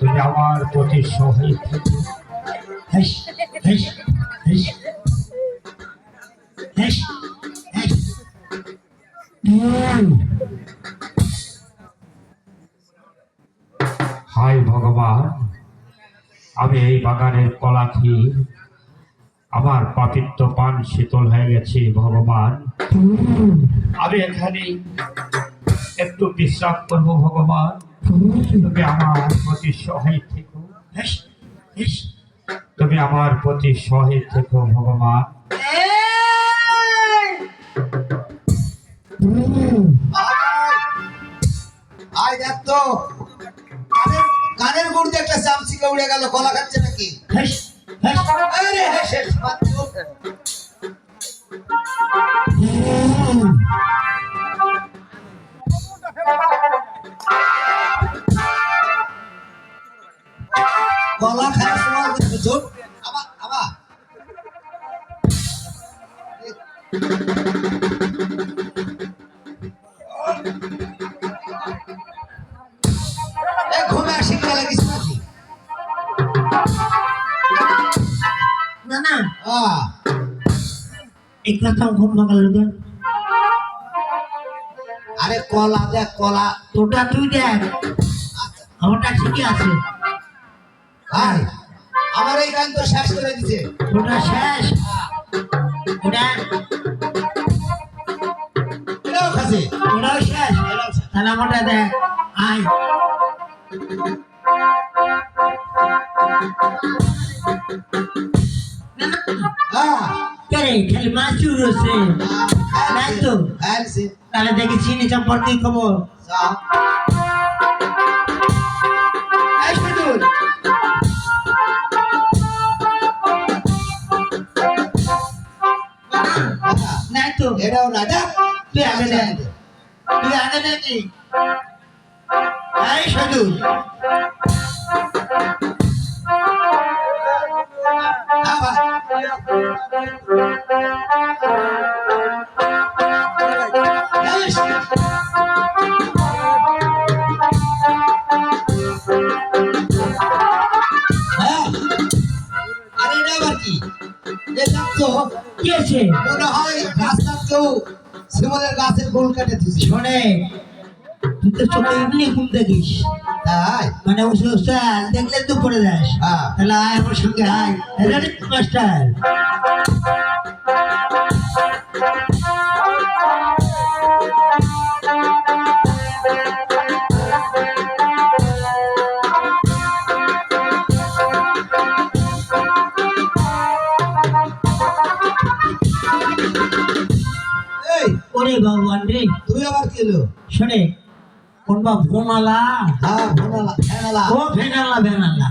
তুমি আমার প্রতি সহায় থেকো। হেস হেস হেস হেস হেস। হায় ভগবান, আমি এই বাগানের কলা খেয়ে আমার পাপিত্ব পান শীতল হয়ে গেছে। ভগবান, আমি এখানে একটু বিশ্রাম করবো। ভগবান, তুমি আমার প্রতি সহায় থেকো। হেস হেস। তুমি আমার প্রতি সহায় থেকো ভগবান। আয় দেখ তো, কানের গুড় একটা চামচিকা উড়ে গেল, কলা খাচ্ছে নাকি? হেস হেস। আরে হেস হেস মাত্র। কলা খাওয়ার সময় বুঝুন আবার আবার ঘুমে শিখতে লাগিস নাকি? না না, আহ, একলা তো ঘুম ভাঙাল লোকের। আরে কলা দেখ কলা। তোটা তুই দেখ, আমারটা ঠিকই আছে। ভাই আমার এই গান তো শেষ করে দিছে। তোটা শেষ, ওটা এটাও খাচ্ছে। ওটাও শেষ। তাহলে আমারটা দেখ। আয় না না, হ্যাঁ কেরে খালি মাছ চুর হচ্ছে তাই তো। খাইছে। তাহলে দেখি চিনি চম্পর কি খবর। যাও। এই সুদূর, নাই তো। এটাও না দেখ। তুই আগে দেখ, তুই আগে দেখি। এই সুদূর, আবার বেশ। হ্যাঁ, আরে এটা আবার কি? এ দেখ তো, কি আছে? মনে হয় রাস্তার কেউ শিমলের গাছের গোল কেটে দিছে। শোনে, তুই তো চোখে এমনি ঘুম দেখিস, তাই মানে দেখলে তো পড়ে যাস। হ্যাঁ। তাহলে আয় আমার সঙ্গে আয়। Ready master? এই ওরে ভগবান রে, তুই আবার কি এলো? শোনে, কোনবা ফোন আলা। হ্যাঁ ভোনালা ফেনালা। ও ফেনালা ফেনালা